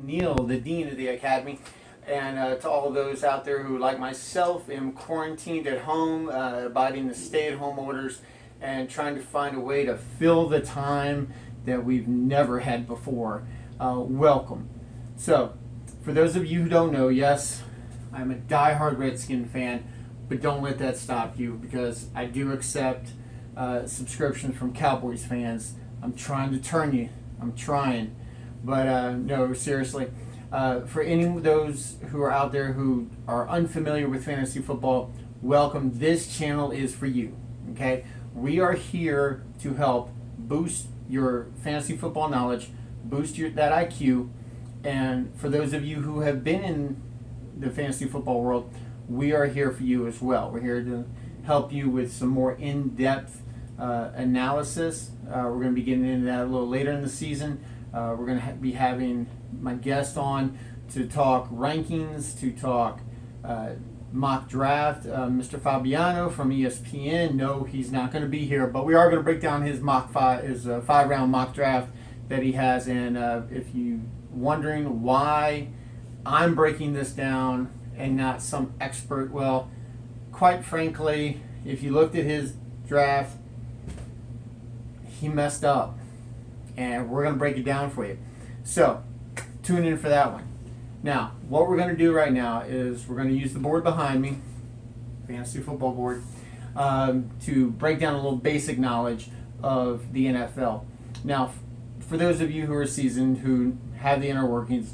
Neil, the Dean of the Academy, and to all those out there who, like myself, am quarantined at home, abiding the stay-at-home orders, and trying to find a way to fill the time that we've never had before. Welcome. So, for those of you who don't know, yes, I'm a die-hard Redskin fan, but don't let that stop you, because I do accept subscriptions from Cowboys fans. I'm trying to turn you. I'm trying. But no, seriously, for any of those who are out there who are unfamiliar with fantasy football, welcome. This channel is for you. Okay, we are here to help boost your fantasy football knowledge, boost that IQ, and for those of you who have been in the fantasy football world, we are here for you as well. We're here to help you with some more in-depth analysis. We're going to be getting into that a little later in the season. We're going to be having my guest on to talk rankings, to talk mock draft. Mr. Fabiano from ESPN. No, he's not going to be here, but we are going to break down his five-round mock draft that he has. And if you're wondering why I'm breaking this down and not some expert, well, quite frankly, if you looked at his draft, he messed up. And we're going to break it down for you. So, tune in for that one. Now, what we're going to do right now is we're going to use the board behind me, fantasy football board, to break down a little basic knowledge of the NFL. Now, for those of you who are seasoned, who have the inner workings,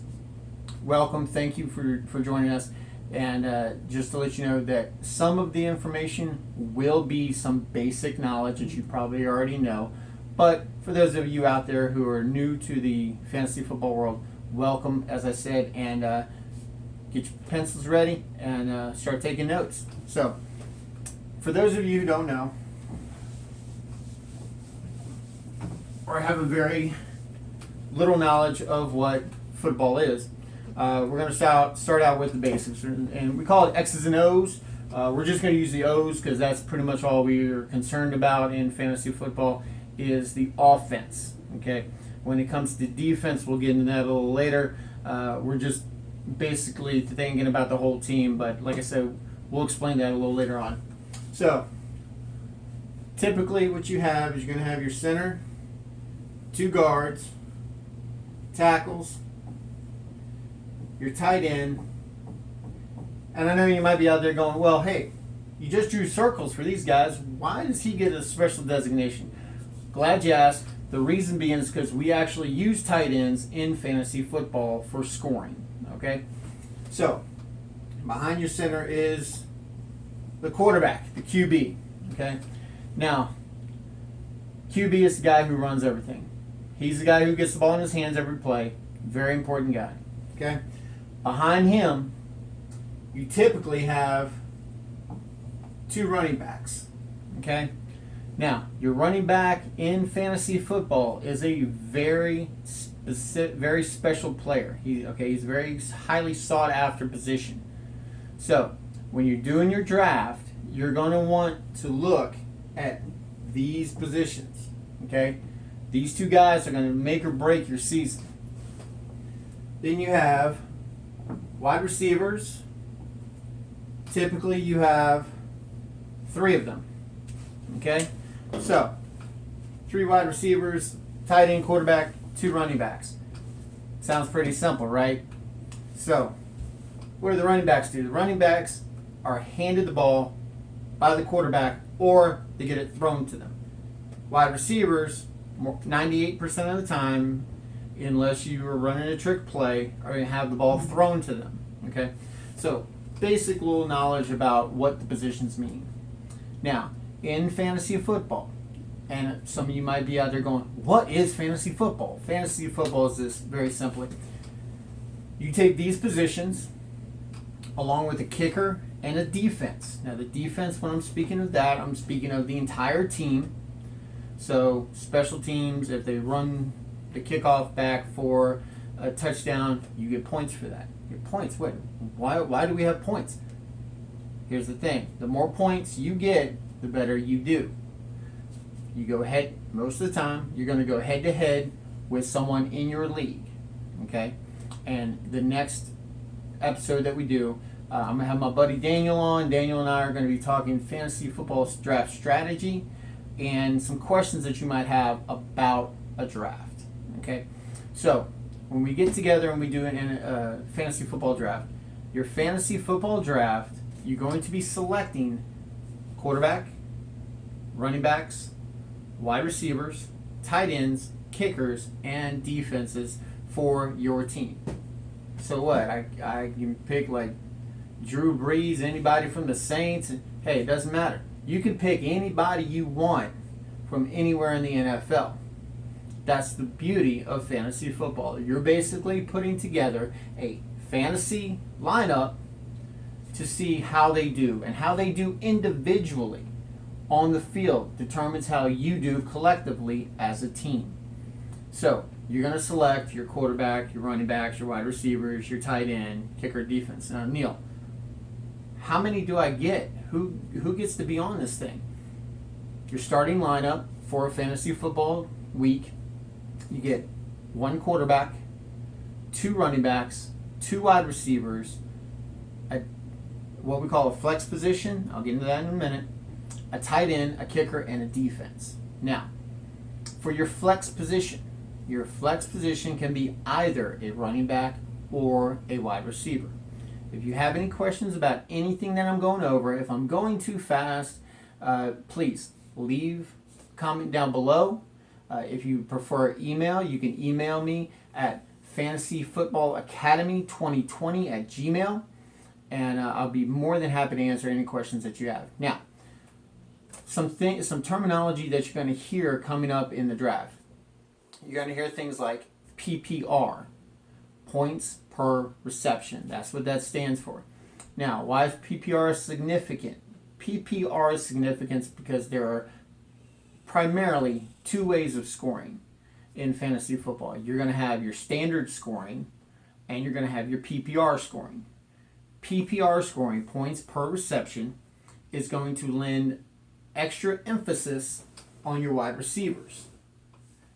welcome. Thank you for joining us. And just to let you know that some of the information will be some basic knowledge that you probably already know. But for those of you out there who are new to the fantasy football world, welcome, as I said, and get your pencils ready and start taking notes. So, for those of you who don't know, or have a very little knowledge of what football is, we're going to start out with the basics, and we call it X's and O's. We're just going to use the O's because that's pretty much all we are concerned about in fantasy football. Is the offense. Okay, when it comes to defense, we'll get into that a little later. We're just basically thinking about the whole team, but like I said, we'll explain that a little later on. So, typically what you have is you're going to have your center, two guards, tackles, your tight end, and I know you might be out there going, well, hey, you just drew circles for these guys. Why does he get a special designation? Glad you asked. The reason being is because we actually use tight ends in fantasy football for scoring. Okay? So, behind your center is the quarterback, the QB. Okay? Now, QB is the guy who runs everything. He's the guy who gets the ball in his hands every play. Very important guy. Okay? Behind him, you typically have two running backs. Okay? Now, your running back in fantasy football is a very special player. He's a very highly sought after position. So, when you're doing your draft, you're going to want to look at these positions. Okay? These two guys are going to make or break your season. Then you have wide receivers. Typically, you have three of them. Okay? So, three wide receivers, tight end, quarterback, two running backs. Sounds pretty simple, right? So, what do the running backs do? The running backs are handed the ball by the quarterback or they get it thrown to them. Wide receivers, 98% of the time, unless you are running a trick play, are going to have the ball thrown to them. Okay? So, basic little knowledge about what the positions mean. Now, in fantasy football, and some of you might be out there going, what is fantasy football? Fantasy football is this very simply. You take these positions along with a kicker and a defense. Now the defense, when I'm speaking of that, I'm speaking of the entire team. So special teams, if they run the kickoff back for a touchdown, you get points for that. You get points. Why do we have points? Here's the thing. The more points you get, the better you do. You go head, most of the time, you're going to go head to head with someone in your league. Okay? And the next episode that we do, I'm going to have my buddy Daniel on. Daniel and I are going to be talking fantasy football draft strategy and some questions that you might have about a draft. Okay? So, when we get together and we do a fantasy football draft, your fantasy football draft, you're going to be selecting quarterback, running backs, wide receivers, tight ends, kickers, and defenses for your team. So what? I can pick like Drew Brees, anybody from the Saints. And, hey, it doesn't matter. You can pick anybody you want from anywhere in the NFL. That's the beauty of fantasy football. You're basically putting together a fantasy lineup to see how they do. And how they do individually on the field determines how you do collectively as a team. So, you're going to select your quarterback, your running backs, your wide receivers, your tight end, kicker, defense. Now, Neil, how many do I get? Who gets to be on this thing? Your starting lineup for a fantasy football week, you get one quarterback, two running backs, two wide receivers, what we call a flex position. I'll get into that in a minute. A tight end, a kicker, and a defense. Now, for your flex position can be either a running back or a wide receiver. If you have any questions about anything that I'm going over, if I'm going too fast, please leave a comment down below. If you prefer email, you can email me at fantasyfootballacademy2020@gmail, and I'll be more than happy to answer any questions that you have. Now, some terminology that you're going to hear coming up in the draft. You're going to hear things like PPR, points per reception. That's what that stands for. Now, why is PPR significant? PPR is significant because there are primarily two ways of scoring in fantasy football. You're going to have your standard scoring and you're going to have your PPR scoring. PPR scoring, points per reception, is going to lend extra emphasis on your wide receivers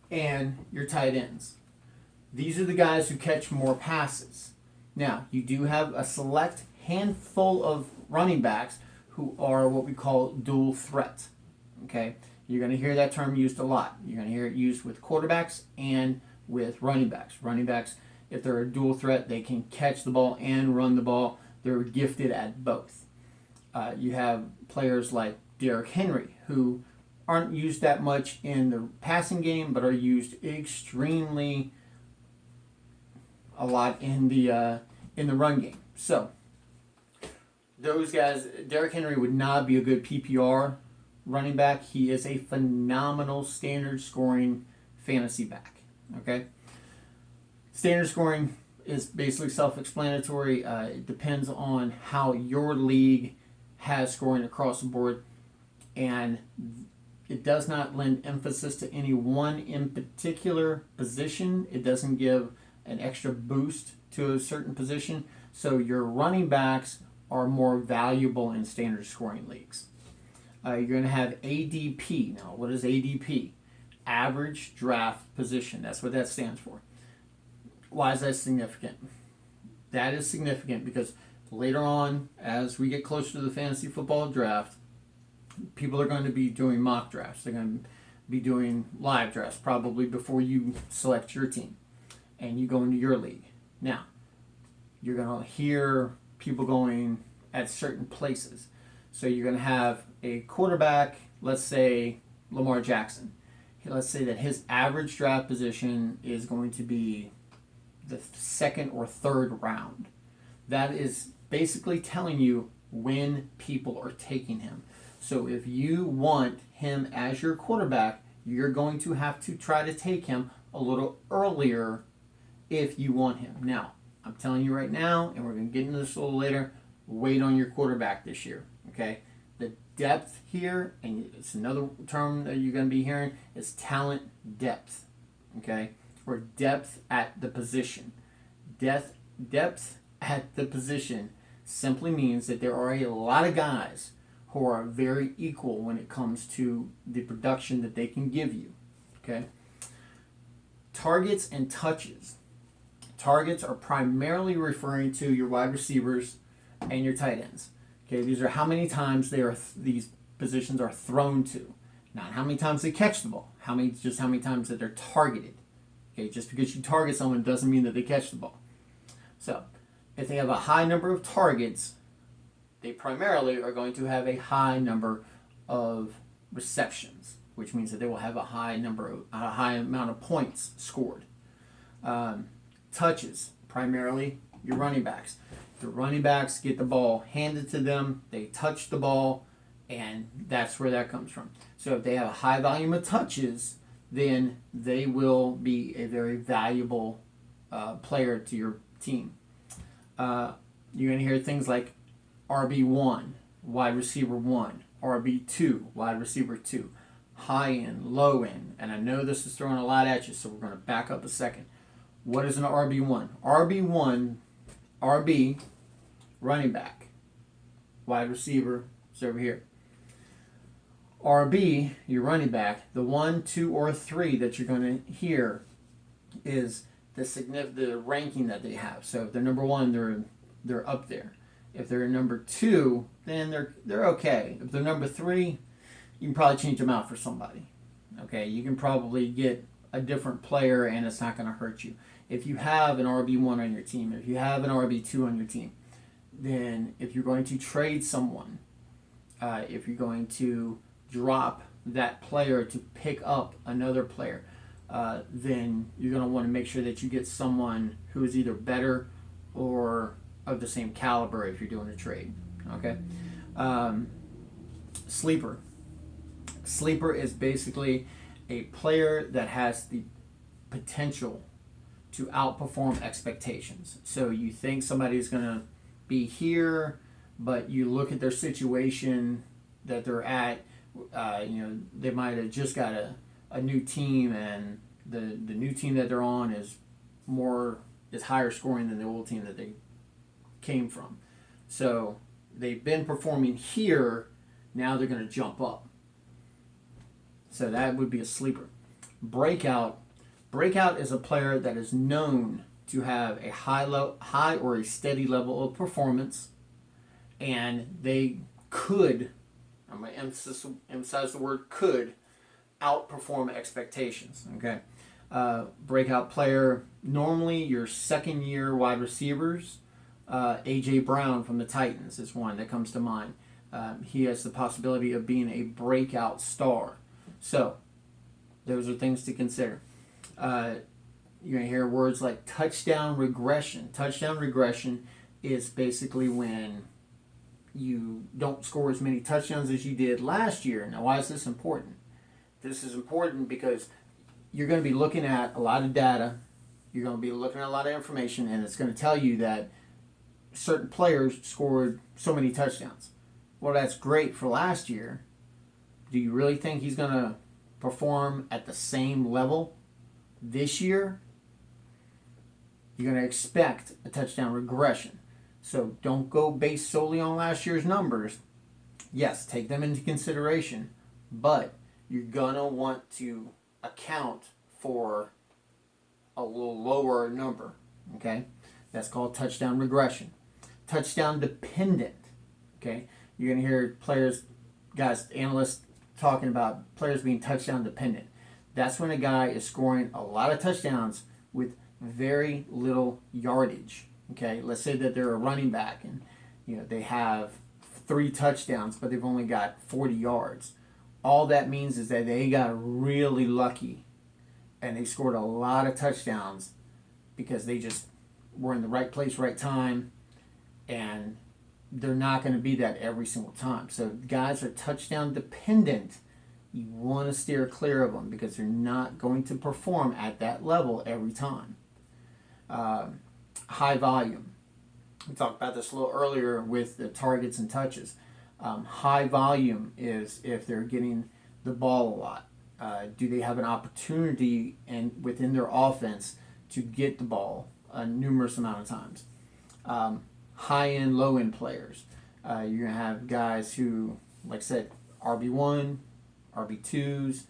and your tight ends. These are the guys who catch more passes. Now, you do have a select handful of running backs who are what we call dual threat. Okay? You're going to hear that term used a lot. You're going to hear it used with quarterbacks and with running backs. Running backs, if they're a dual threat, they can catch the ball and run the ball. They're gifted at both. You have players like Derrick Henry, who aren't used that much in the passing game, but are used extremely a lot in the run game. So those guys, Derrick Henry would not be a good PPR running back. He is a phenomenal standard scoring fantasy back. Okay, standard scoring is basically self-explanatory. It depends on how your league has scoring across the board, and it does not lend emphasis to any one in particular position. It doesn't give an extra boost to a certain position. So your running backs are more valuable in standard scoring leagues. You're going to have ADP. Now, what is ADP? Average draft position. That's what that stands for. Why is that significant? That is significant because later on, as we get closer to the fantasy football draft, people are going to be doing mock drafts. They're going to be doing live drafts probably before you select your team and you go into your league. Now, you're going to hear people going at certain places. So you're going to have a quarterback, let's say Lamar Jackson. Let's say that his average draft position is going to be the second or third round. That is basically telling you when people are taking him. So if you want him as your quarterback, you're going to have to try to take him a little earlier if you want him. Now, I'm telling you right now, and we're going to get into this a little later, wait on your quarterback this year. Okay? The depth here, and it's another term that you're going to be hearing, is talent depth. Okay? Or depth at the position. Depth at the position simply means that there are a lot of guys who are very equal when it comes to the production that they can give you. Okay? Targets and touches. Targets are primarily referring to your wide receivers and your tight ends. Okay, these are how many times these positions are thrown to, not how many times they catch the ball. Just how many times that they're targeted. Okay, just because you target someone doesn't mean that they catch the ball. So, if they have a high number of targets, they primarily are going to have a high number of receptions, which means that they will have a high amount of points scored. Touches, primarily your running backs. The running backs get the ball handed to them, they touch the ball, and that's where that comes from. So if they have a high volume of touches, then they will be a very valuable player to your team. You're going to hear things like RB1, wide receiver 1, RB2, wide receiver 2, high end, low end. And I know this is throwing a lot at you, so we're going to back up a second. What is an RB1? RB, running back, wide receiver is over here. RB, your running back, the 1, 2, or 3 that you're going to hear is the ranking that they have. So if they're number 1, they're up there. If they're number 2, then they're okay. If they're number 3, you can probably change them out for somebody. Okay, you can probably get a different player and it's not going to hurt you. If you have an RB1 on your team, if you have an RB2 on your team, then if you're going to trade someone, if you're going to drop that player to pick up another player, then you're going to want to make sure that you get someone who is either better or of the same caliber if you're doing a trade. Okay. Sleeper. Sleeper is basically a player that has the potential to outperform expectations. So you think somebody's going to be here, but you look at their situation that they're at, they might have just got a new team, and the new team that they're on is higher scoring than the old team that they came from. So they've been performing here, now they're going to jump up. So that would be a sleeper. Breakout is a player that is known to have a high or a steady level of performance, and they could, I'm going to emphasize the word could, outperform expectations. Okay, breakout player, normally your second year wide receivers. A.J. Brown from the Titans is one that comes to mind. He has the possibility of being a breakout star. So those are things to consider. You're going to hear words like touchdown regression. Touchdown regression is basically when you don't score as many touchdowns as you did last year. Now, why is this important? This is important because you're going to be looking at a lot of data. You're going to be looking at a lot of information, and it's going to tell you that certain players scored so many touchdowns. Well, that's great for last year. Do you really think he's going to perform at the same level this year? You're going to expect a touchdown regression. So don't go based solely on last year's numbers. Yes, take them into consideration, but you're going to want to account for a little lower number. Okay? That's called touchdown regression. Touchdown dependent. Okay? You're going to hear analysts talking about players being touchdown dependent. That's when a guy is scoring a lot of touchdowns with very little yardage. Okay, let's say that they're a running back and they have 3 touchdowns, but they've only got 40 yards. All that means is that they got really lucky and they scored a lot of touchdowns because they just were in the right place, right time, and they're not going to be that every single time. So guys are touchdown dependent. You want to steer clear of them because they're not going to perform at that level every time. High volume. We talked about this a little earlier with the targets and touches. High volume is if they're getting the ball a lot. Do they have an opportunity within their offense to get the ball a numerous amount of times? High-end, low-end players. You're going to have guys who, like I said, RB1, RB2s.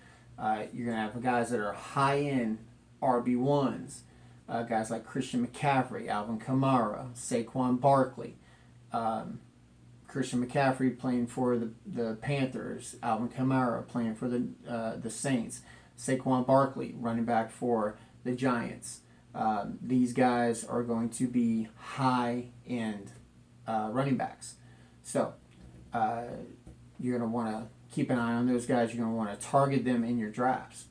You're going to have guys that are high-end RB1s, guys like Christian McCaffrey, Alvin Kamara, Saquon Barkley. Christian McCaffrey playing for the Panthers, Alvin Kamara playing for the Saints, Saquon Barkley running back for the Giants. These guys are going to be high-end running backs. So you're going to want to keep an eye on those guys. You're going to want to target them in your drafts.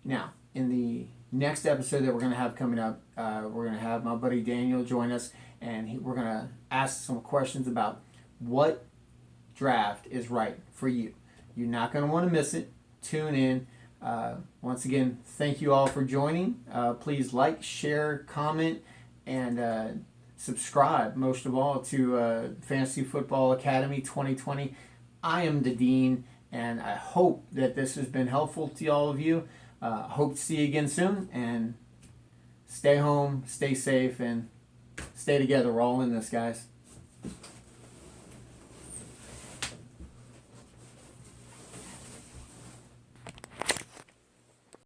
Now, in the next episode that we're going to have coming up, we're going to have my buddy Daniel join us, and we're going to ask some questions about what draft is right for you. You're not going to want to miss it. Tune in. Once again, thank you all for joining. Please like, share, comment, and subscribe, most of all, to Fantasy Football Academy 2020. I am the Dean, and I hope that this has been helpful to all of you. Hope to see you again soon, and stay home, stay safe, and stay together. We're all in this, guys.